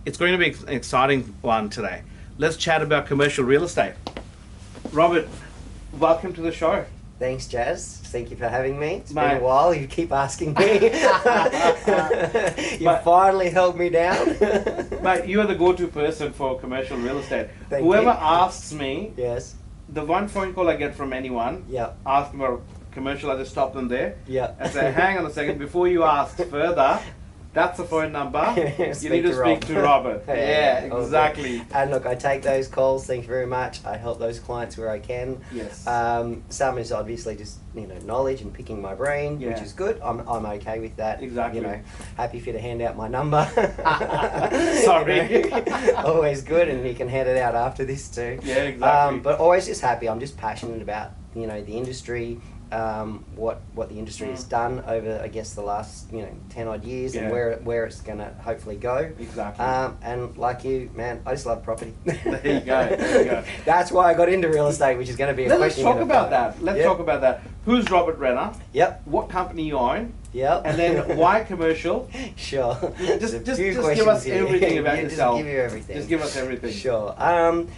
It's going to be an exciting one today. Let's chat about commercial real estate. Robert, welcome to the show. Thanks, Jazz. Thank you for having me. It's Mate. been a while. You keep asking me. You finally held me down. Mate, you are the go-to person for commercial real estate. Thank Whoever you. asks me, Yes. the one phone call I get from anyone, Yep. ask them about commercial, I just stop them there Yep. and say, hang on a second, before you ask further, that's the phone number. You need to speak to Robert. Yeah, all good. exactly. And look, I take those calls. Thank you very much. I help those clients where I can. Yes. Some is obviously just knowledge and picking my brain, which Yeah. is good. I'm okay with that. Exactly. Happy for you to hand out my number. Sorry. Always good, and you can hand it out after this too. Yeah, exactly. But always just happy. I'm just passionate about the industry. What the industry has done over, I guess, the last 10 odd years, and where it's going to hopefully go. Exactly. And like you, man, I just love property. There you go. There you go. That's why I got into real estate, which is going to be a Let's question. talk about that. Let's talk about that. Who's Robert Renner? Yep. What company you own? Yep. And then why commercial? Sure. Just There's a few give questions us here. everything about Yeah, yourself. Just give you everything. Just give us everything. Sure.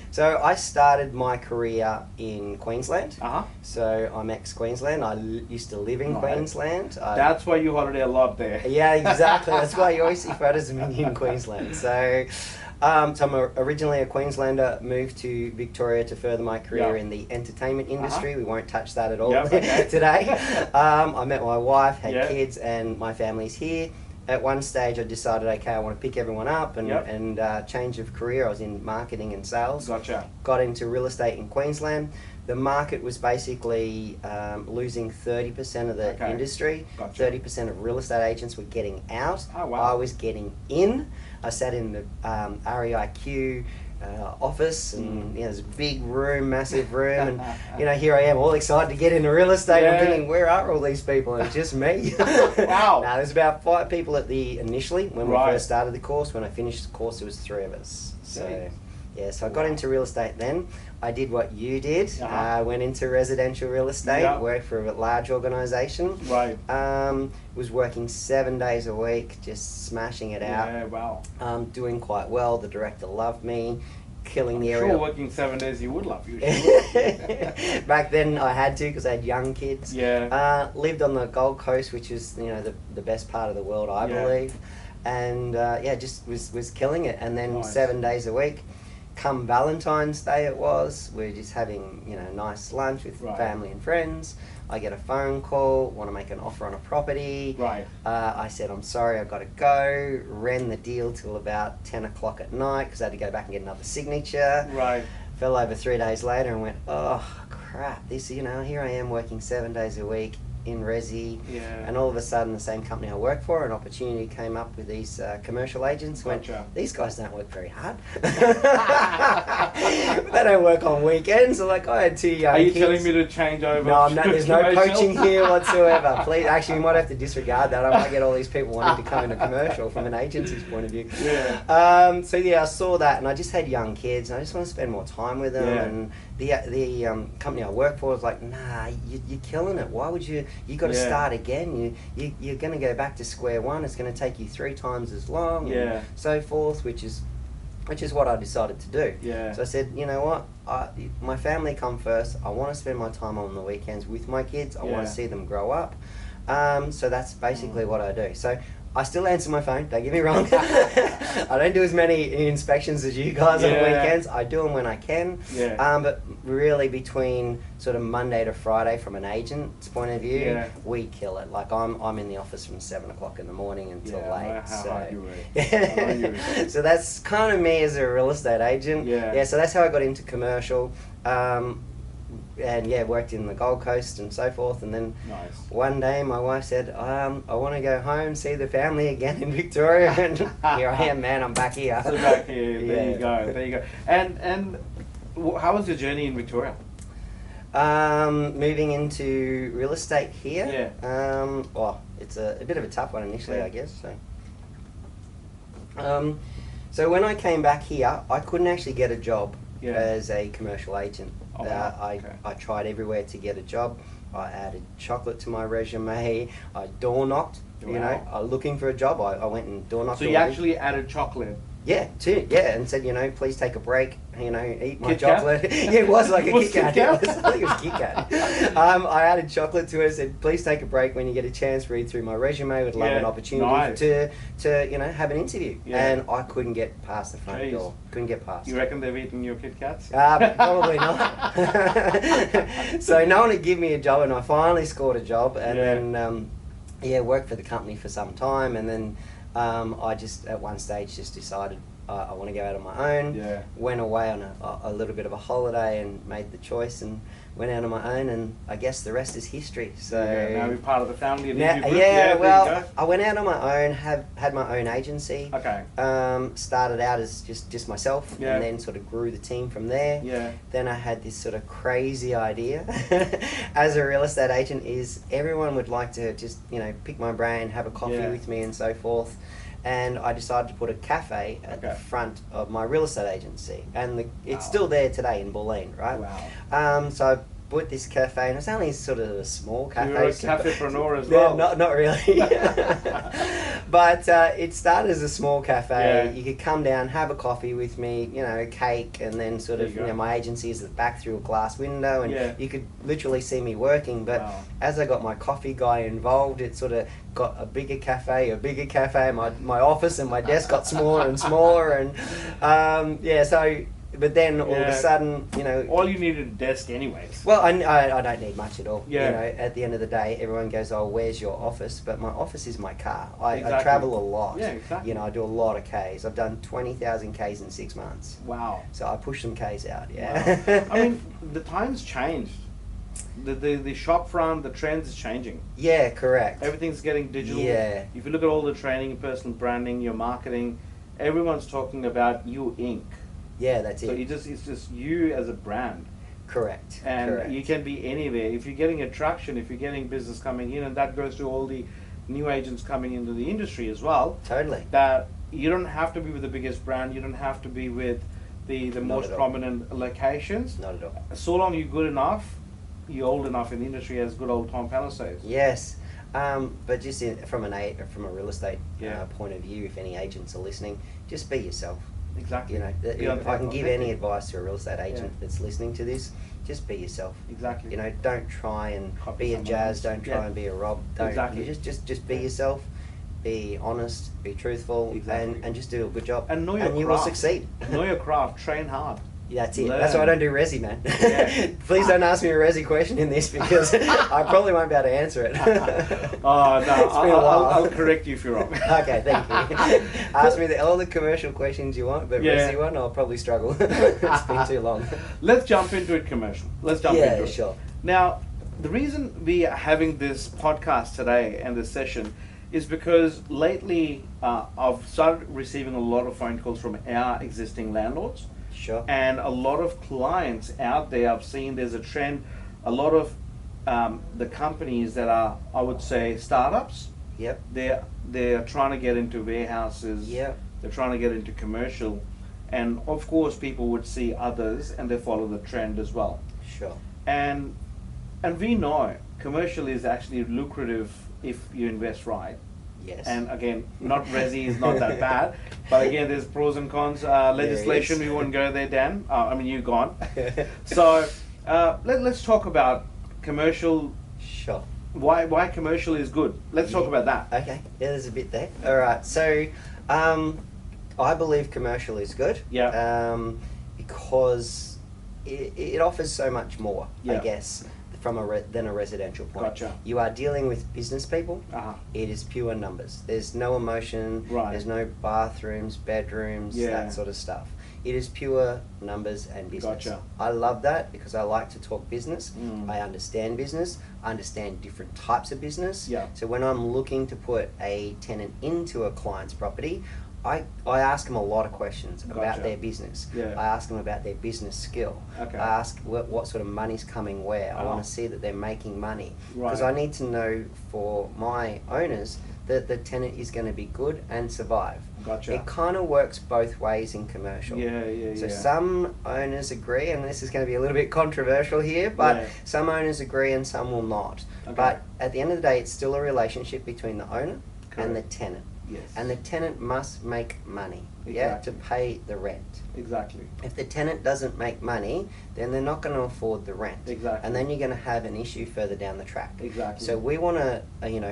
So I started my career in Queensland. Uh-huh. So I'm ex-Queensland. I used to live in Right. Queensland. That's why you holiday a lot there. Yeah, exactly. That's why you always see photos of me in Queensland. So I'm originally a Queenslander, moved to Victoria to further my career in the entertainment industry. We won't touch that at all today. I met my wife, had kids, and my family's here. At one stage, I decided, okay, I want to pick everyone up and change of career. I was in marketing and sales. Gotcha. Got into real estate in Queensland. The market was basically losing 30% of the industry. Gotcha. 30% of real estate agents were getting out. Oh, wow. I was getting in. I sat in the REIQ office, and there's a big room, massive room, and here I am, all excited to get into real estate. I'm thinking, where are all these people? And it's just me. Wow. Now, there's about 5 people initially when we first started the course. When I finished the course, there was 3 of us. So. Yeah, so I got into real estate then. I did what you did. Went into residential real estate, worked for a large organisation. Right. Was working 7 days a week, just smashing it out. Yeah, wow. Doing quite well. The director loved me, killing the I'm area. sure working 7 days he would love you. Back then I had to, because I had young kids. Yeah. Lived on the Gold Coast, which is the best part of the world, I believe. And just was killing it. And then 7 days a week. Come Valentine's Day it was, we're just having nice lunch with family and friends. I get a phone call, want to make an offer on a property. Right. I said, I'm sorry, I've got to go. Ran the deal till about 10 o'clock at night because I had to go back and get another signature. Right. Fell over 3 days later and went, oh crap, this, here I am working 7 days a week in resi, and all of a sudden the same company I work for, an opportunity came up with these commercial agents. Went, these guys don't work very hard. They don't work on weekends. So like, I had 2 young kids. Are you telling me to change over? No, there's no coaching here whatsoever. Please, actually, we might have to disregard that. I might get all these people wanting to come into commercial from an agency's point of view. Yeah. So I saw that, and I just had young kids, and I just want to spend more time with them. And the company I work for was like, nah, you're killing it. Why would you? You got to start again. You're going to go back to square one. It's going to take you 3 times as long, and so forth. Which is what I decided to do. So I said, you know what? My family come first. I want to spend my time on the weekends with my kids. I want to see them grow up. So that's basically what I do. So I still answer my phone, don't get me wrong. I don't do as many inspections as you guys on weekends. I do them when I can. But really between sort of Monday to Friday from an agent's point of view, we kill it. Like I'm in the office from 7 o'clock in the morning until late. So that's kind of me as a real estate agent. So that's how I got into commercial. And worked in the Gold Coast and so forth. And then one day my wife said, I want to go home, see the family again in Victoria. And here I am, man, I'm back here. So back here, there you go, there you go. And how was your journey in Victoria? Moving into real estate here. Well, it's a bit of a tough one initially, I guess. So when I came back here, I couldn't actually get a job as a commercial agent. I tried everywhere to get a job. I added chocolate to my resume. I door knocked. Looking for a job. I went and door knocked. So you actually added chocolate Yeah, too. Yeah, and said, please take a break. Eat my Kit Kat? chocolate. Yeah, it was like a Was Kit Kat. Kit Kat? I think it was Kit Kat. I added chocolate to it. Said, please take a break when you get a chance. Read through my resume. Would love an opportunity to have an interview. Yeah. And I couldn't get past the front door. Couldn't get past. You reckon they've eaten your Kit Kats? Probably not. So no one would give me a job, and I finally scored a job, and then worked for the company for some time, and then I just at one stage just decided I want to go out on my own. Yeah. Went away on a little bit of a holiday and made the choice and went out on my own, and I guess the rest is history. So now we're part of the family. Well, I went out on my own, had my own agency. Okay. Started out as just myself, and then sort of grew the team from there. Yeah. Then I had this sort of crazy idea as a real estate agent is everyone would like to just pick my brain, have a coffee with me and so forth. And I decided to put a cafe at the front of my real estate agency, and it's still there today in Bulleen, right? Wow. So I put this cafe, and it's only sort of a small cafe. You're a cafepreneur as well. Not really. But it started as a small cafe. You could come down, have a coffee with me, cake, and then sort of, my agency is at the back through a glass window, and you could literally see me working. But as I got my coffee guy involved, it sort of got a bigger cafe. My office and my desk got smaller and smaller, and so. But then all of a sudden, all you needed a desk, anyways. Well, I don't need much at all. Yeah. At the end of the day, everyone goes, "Oh, where's your office?" But my office is my car. I travel a lot. Yeah, exactly. I do a lot of Ks. I've done 20,000 Ks in 6 months. Wow. So I push some Ks out. Yeah. Wow. I mean, the times changed. The shop front, the trends is changing. Yeah, correct. Everything's getting digital. Yeah. If you look at all the training, personal branding, your marketing, everyone's talking about you Inc. Yeah, that's it. So it's just you as a brand. Correct. And you can be anywhere. If you're getting attraction, if you're getting business coming in, and that goes to all the new agents coming into the industry as well. Totally. That you don't have to be with the biggest brand. You don't have to be with the most prominent locations. Not at all. So long you're good enough, you're old enough in the industry, as good old Tom Pellis says. Yes. But just from a real estate point of view, if any agents are listening, just be yourself. Exactly. If I can give any advice to a real estate agent that's listening to this, just be yourself. Exactly. Don't try and be a Jazz. Don't try and be a Rob. Don't. Exactly. You just be yourself. Be honest. Be truthful. And just do a good job. And know your craft. And you will succeed. Know your craft. Train hard. That's it. Learn. That's why I don't do resi, man. Yeah. Please don't ask me a resi question in this because I probably won't be able to answer it. Oh, no. It's been a while. I'll correct you if you're wrong. Okay, thank you. Ask me all the commercial questions you want, but resi one, I'll probably struggle. It's been too long. Let's jump into it commercial. Let's jump into it. Yeah, sure. Now, the reason we are having this podcast today and this session is because lately I've started receiving a lot of phone calls from our existing landlords. Sure. And a lot of clients out there, I've seen there's a trend, a lot of the companies that are, I would say, startups. Yep. They're trying to get into warehouses. Yep. They're trying to get into commercial. And of course people would see others and they follow the trend as well. Sure. And we know commercial is actually lucrative if you invest right. Yes. And again, not resi is not that bad, but again, there's pros and cons. Legislation, we won't go there, Dan. You're gone. So let's talk about commercial. Sure. Why commercial is good. Let's talk about that. Okay. Yeah, there's a bit there. All right. So, I believe commercial is good. Yeah. Because it offers so much more, Yeah. I guess, than a residential point. Gotcha. You are dealing with business people. Uh-huh. It is pure numbers. There's no emotion. Right. There's no bathrooms, bedrooms, Yeah. that sort of stuff. It is pure numbers and business. Gotcha. I love that because I like to talk business. Mm. I understand business. I understand different types of business. Yeah. So when I'm looking to put a tenant into a client's property, I ask them a lot of questions about Gotcha. their business. Yeah. I ask them about their business skill. Okay. I ask what sort of money's coming where. I Oh. want to see that they're making money. Right. Because I need to know for my owners that the tenant is going to be good and survive. Gotcha. It kind of works both ways in commercial. Yeah. So some owners agree, and this is going to be a little bit controversial here, but Yeah. some owners agree and some will not. Okay. But at the end of the day, it's still a relationship between the owner and the Correct. tenant. Yes. And the tenant must make money. yeah, to pay the rent. Exactly. If the tenant doesn't make money, then they're not going to afford the rent. Exactly. And then you're going to have an issue further down the track. Exactly. So we want to,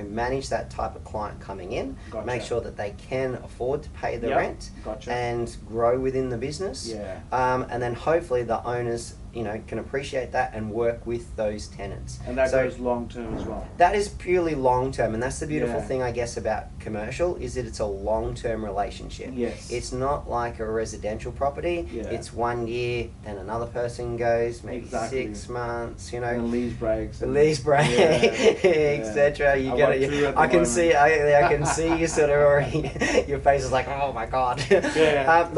manage that type of client coming in, Gotcha. make sure that they can afford to pay the rent, Gotcha. and grow within the business. Yeah. And then hopefully the owners, can appreciate that and work with those tenants. And that goes long term as well. That is purely long term, and that's the beautiful Yeah. thing, I guess, about commercial is that it's a long term relationship. Yes. It's not like a residential property. Yeah. It's 1 year, then another person goes, maybe Exactly. 6 months. And lease breaks. The lease break, etc. You get it. I can see. I can see you sort of already. Your face is like, oh my god. Yeah.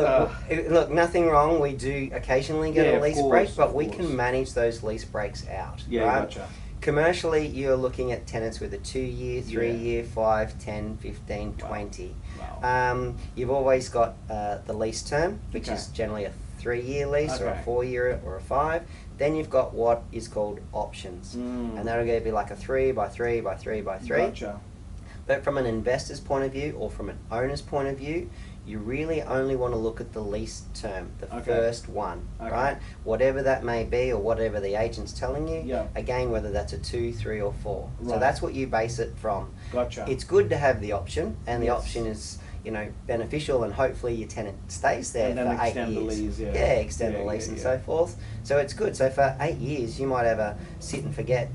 Look, nothing wrong. We do occasionally get a lease break, but we course. can manage those lease breaks out. Yeah, right? gotcha. Commercially, you're looking at tenants with a 2 year, 3 year, 5, 10, 15, Wow. 20. Wow. You've always got the lease term, which is generally a 3 year lease or a 4 year or a 5. Then you've got what is called options. And that'll be like a 3 by 3 by 3 by 3. Gotcha. But from an investor's point of view or from an owner's point of view, you really only want to look at the lease term, the first one, right? Whatever that may be or whatever the agent's telling you, again, whether that's a 2, 3 or 4. Right. So that's what you base it from. Gotcha. It's good to have the option, and the option is, beneficial, and hopefully your tenant stays there And then for 8 extend years. the lease, extend the lease and so forth. So it's good. So for 8 years, you might have a sit and forget,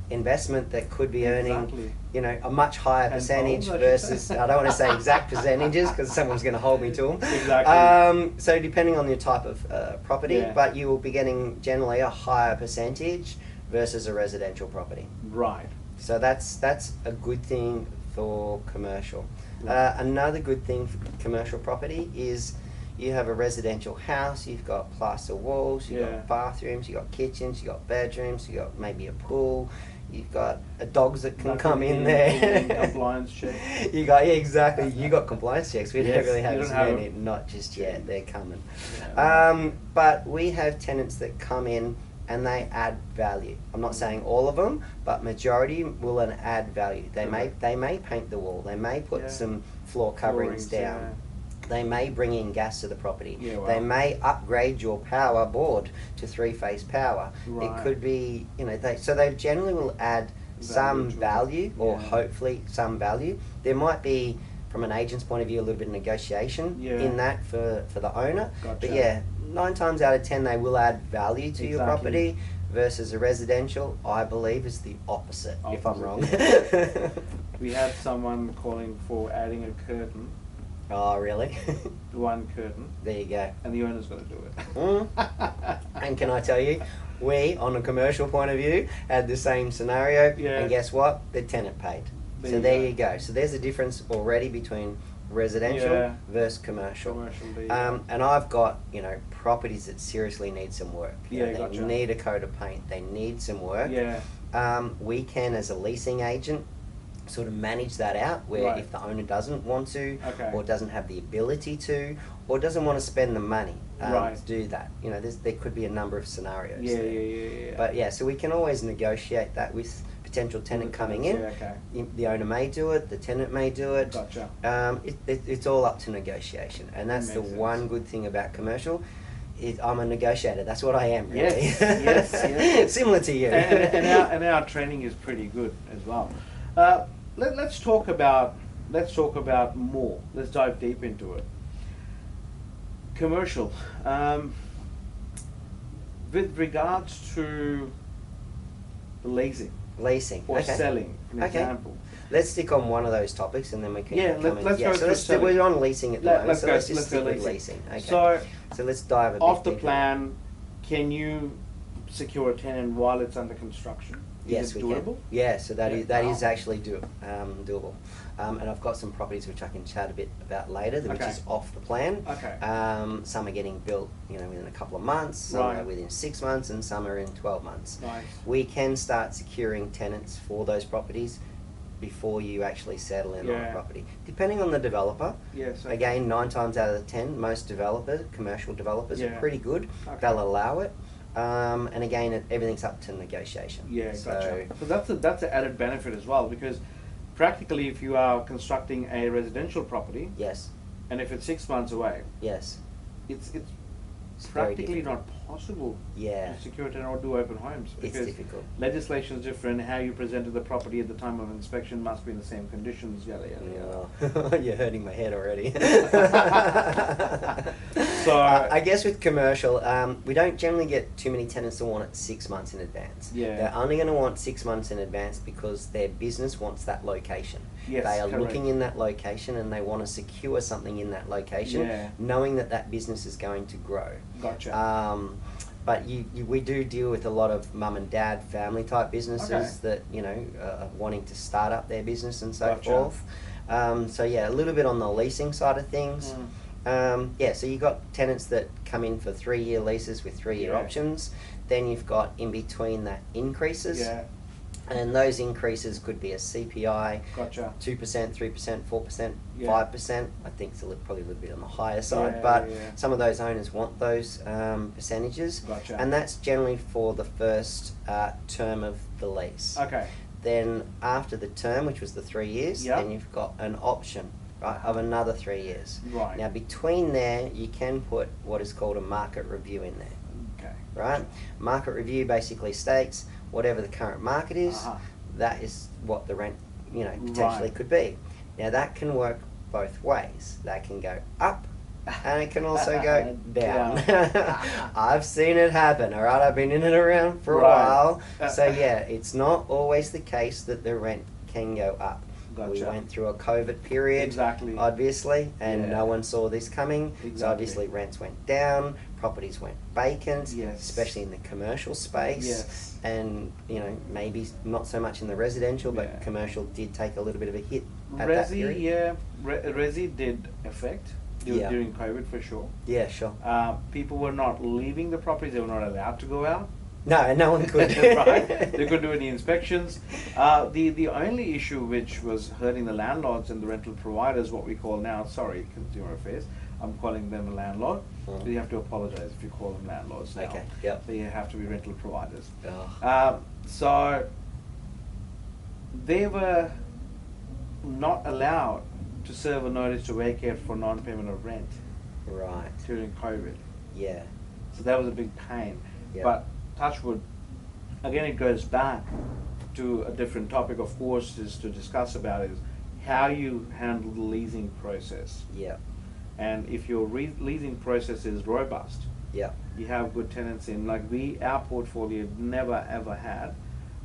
investment that could be earning, a much higher percentage versus, I don't want to say exact percentages because someone's going to hold me to them. Exactly. So depending on your type of property, but you will be getting generally a higher percentage versus a residential property. Right. So that's a good thing for commercial. Another good thing for commercial property is you have a residential house, you've got plaster walls, you've got bathrooms, you've got kitchens, you've got bedrooms, you've got maybe a pool, you've got dogs that can come in there. Compliance check. You got exactly. You got compliance checks. We don't really have you as don't have many, not just yet. They're coming. Yeah. But we have tenants that come in and they add value. I'm not saying all of them, but majority will add value. They may paint the wall. They may put some floor coverings down. They may bring in gas to the property. They may upgrade your power board to 3-phase power. It could be, so they generally will add some value, or hopefully some value. There might be, from an agent's point of view, a little bit of negotiation in that for the owner. Gotcha. But 9 times out of 10 they will add value to your property, versus a residential, I believe, is the opposite. If I'm wrong. We had someone calling for adding a curtain. Oh, really? One curtain. There you go. And the owner's going to do it. And can I tell you, we, on a commercial point of view, had the same scenario. And guess what? The tenant paid. So there you go. So there's a difference already between residential versus commercial. And I've got, properties that seriously need some work. They need a coat of paint. They need some work. We can, as a leasing agent, sort of manage that out, where if the owner doesn't want to, or doesn't have the ability to, or doesn't want to spend the money to do that. There could be a number of scenarios there. But so we can always negotiate that with potential tenant coming in. The owner may do it, the tenant may do it. It's all up to negotiation, and that's the one good thing about commercial. I'm a negotiator. That's what I am, really. Yes. Similar to you. And our training is pretty good as well. Let's talk about more. Let's dive deep into it. Commercial. With regards to leasing or selling, for example. Let's stick on one of those topics, and then we can let's go so we're on leasing at the moment. Let's just stick with leasing. Okay. So let's dive a bit off the deeper. plan. Can you secure a tenant while it's under construction? Yes, is it we doable? can. Yeah, so that is actually doable. And I've got some properties which I can chat a bit about later, which is off the plan. Some are getting built, within a couple of months, some are within 6 months, and some are in 12 months. We can start securing tenants for those properties before you actually settle in on a property, depending on the developer. Again, 9 times out of 10, most commercial developers, are pretty good. They'll allow it. And again, everything's up to negotiation. Gotcha. So that's an added benefit as well, because practically, if you are constructing a residential property, and if it's 6 months away, yes, it's it's very practically difficult. not possible Yeah, to secure it or do open homes, it's because difficult. legislation is different. How you presented the property at the time of inspection must be in the same conditions. Yada yada yada. Oh, you're hurting my head already. So I guess with commercial, we don't generally get too many tenants that want it 6 months in advance. Yeah. They're only going to want 6 months in advance because their business wants that location. Yes, they are correct. looking in that location and they want to secure something in that location, Yeah. knowing that that business is going to grow. Gotcha. But we do deal with a lot of mum and dad family type businesses Okay. that, you know, are wanting to start up their business and so Gotcha. forth. So yeah, a little bit on the leasing side of things. Yeah, so you've got tenants that come in for 3-year leases with 3-year Yeah. options. Then you've got in between that increases. Yeah. And those increases could be a CPI, Gotcha. 2%, 3%, 4%, Yeah. 5%. I think it's probably a little bit on the higher side, Yeah, but yeah. some of those owners want those percentages. Gotcha. And that's generally for the first term of the lease. Okay. Then after the term, which was the 3 years, Yep. then you've got an option, right, of another 3 years. Right. Now between there, you can put what is called a market review in there, Okay. right? Market review basically states whatever the current market is, Uh-huh. that is what the rent, you know, potentially Right. could be. Now that can work both ways. That can go up, and it can also go down. I've seen it happen, all right? I've been in and around for a Right. while. So yeah, it's not always the case that the rent can go up. We Gotcha. went through a COVID period, Exactly. obviously, and Yeah. no one saw this coming. So Exactly. obviously rents went down, properties went vacant, Yes. especially in the commercial space. Yes. And, you know, maybe not so much in the residential, but Yeah. commercial did take a little bit of a hit at that Resi, period. yeah, Resi did affect Yeah. during COVID for sure. Yeah, sure. People were not leaving the properties; they were not allowed to go out. No, no one could. Right? They couldn't do any inspections. The only issue which was hurting the landlords and the rental providers, what we call now, sorry, Consumer Affairs, I'm calling them a landlord. Mm. So you have to apologize if you call them landlords now. Okay, yep. They have to be rental providers. Oh. So they were not allowed to serve a notice to vacate for non-payment of rent Right. during COVID. Yeah. So that was a big pain. Yeah. But touch wood, again it goes back to a different topic, of course, is to discuss about is how you handle the leasing process. Yeah. And if your leasing process is robust, Yeah. you have good tenants in, like our portfolio never ever had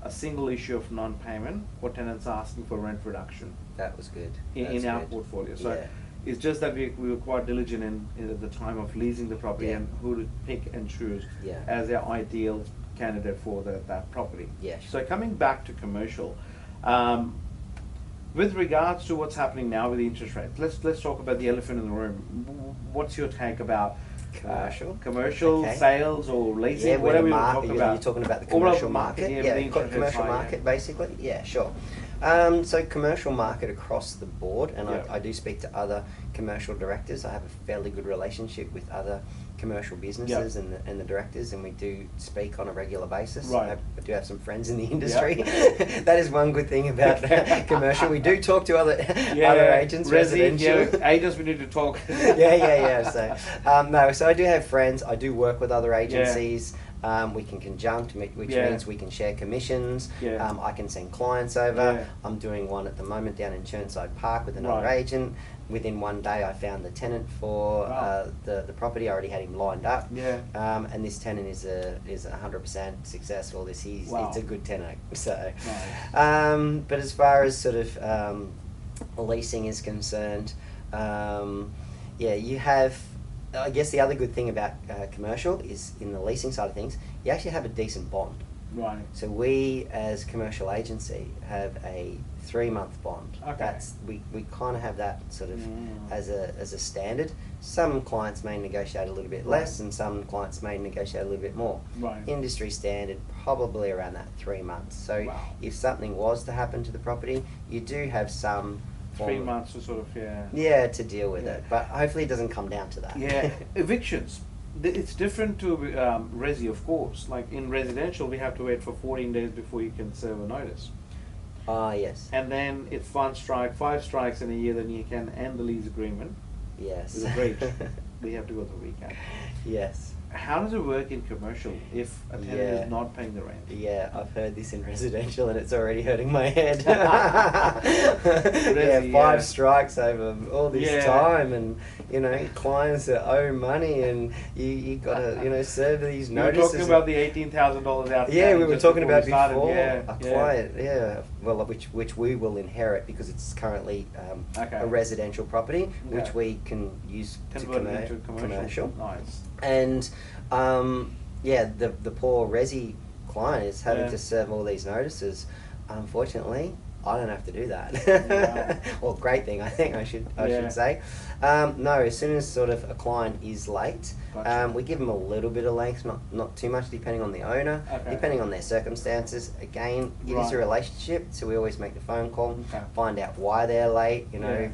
a single issue of non-payment or tenants asking for rent reduction That was good. in That's our good. portfolio. So Yeah. it's just that we were quite diligent in at the time of leasing the property Yeah. and who to pick and choose Yeah. as our ideal candidate for that property. Yeah. So coming back to commercial, with regards to what's happening now with the interest rates, let's talk about the elephant in the room. What's your take about commercial Okay. sales or leasing, Yeah, where whatever the you want to market, talk about? you're talking about the All commercial over market. with Yeah, the interest rates commercial high, market yeah. basically. Yeah, sure. So commercial market across the board, and Yeah. I do speak to other commercial directors. I have a fairly good relationship with other commercial businesses and the directors, and we do speak on a regular basis. Right. I do have some friends in the industry. That is one good thing about commercial. We do talk to other agents, residential. Yeah, agents, we need to talk. yeah. So I do have friends. I do work with other agencies. We can conjunct, which means we can share commissions. Yeah. I can send clients over. Yeah. I'm doing one at the moment down in Churnside Park with another Right. agent. Within one day, I found the tenant for Wow. the property. I already had him lined up. Yeah. And this tenant is 100% successful. Wow. It's a good tenant. So, Nice. but as far as sort of leasing is concerned, you have. I guess the other good thing about commercial is in the leasing side of things, you actually have a decent bond. Right. So we, as commercial agency, have a 3-month bond. Okay. We kind of have that sort of Mm. as a standard. Some clients may negotiate a little bit less, and some clients may negotiate a little bit more. Right. Industry standard, probably around that 3 months. So Wow. if something was to happen to the property, you do have some form 3 of- months to sort of, to deal with Yeah. it. But hopefully it doesn't come down to that. Yeah, evictions. It's different to resi, of course. Like in residential, we have to wait for 14 days before you can serve a notice. Yes. And then it's 1 strike, 5 strikes in a year, then you can end the lease agreement. Yes. With a breach, we have to go through recap. Yes. How does it work in commercial if a tenant Yeah. is not paying the rent? Yeah, I've heard this in residential and it's already hurting my head. Resi, 5 strikes over all this Yeah. time, and clients that owe money, and you gotta serve these We were notices. talking about the $18,000 out. Yeah, we were talking about before Yeah, a client, well, which we will inherit because it's currently Okay. a residential property, which Okay. we can use Convert it to into commercial. Nice. And the poor resi client is having Yeah. to serve all these notices. Unfortunately, I don't have to do that. Wow. Well, great thing, I think I should say. No, as soon as sort of a client is late, Gotcha. we give them a little bit of length, not too much, depending on the owner, Okay. depending on their circumstances. Again, it is a Right. relationship, so we always make the phone call, Okay. find out why they're late. Yeah.